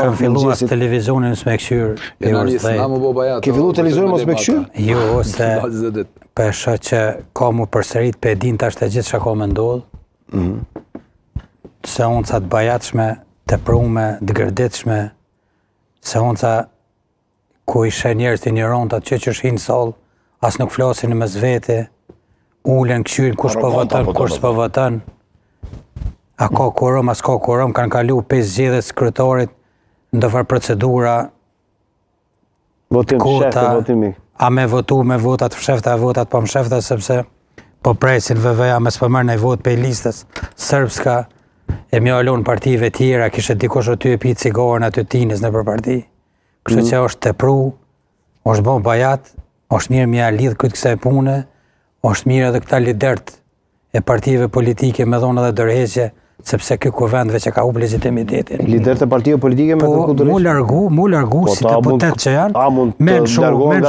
Kam filluar televizionin s'me këshyr. Ke fillu televizionin mos me këshyr? Jo, se pesha që ka mu përsërit pe din tash të gjithë që ka me ndodhë. Se unë ca të bajatshme, të prume, të gërditshme, se unë ca ku ishe njerës të njërontat që shinë salë, as nuk flasin në mes vete, ulen këshyrin kush po voton, kush po voton. A ka quorum, as ka quorum, kanë kalu 5 zgjedhjes kryetarit, ndofar procedura, votim fshehtë, votimi. A me votu me votat fshehta, votat pa mshefta, sepse po presin VV-ja me s'po merr ndonjë vot pe listës serbska, e më alon partive tjera, kishe dikush aty e pi cigarën aty tinës nëpër parti. Kështu që është tepru, është bën bajat, është mirë mja lidh këtë kësaj pune, është mirë edhe këta lidert e partive politike me dhonë edhe dërheqje, sepse ky kuvend veç e ka humbur legitimitetin. Liderët e partive politike me mu largu, se deputet që janë, mund të largohen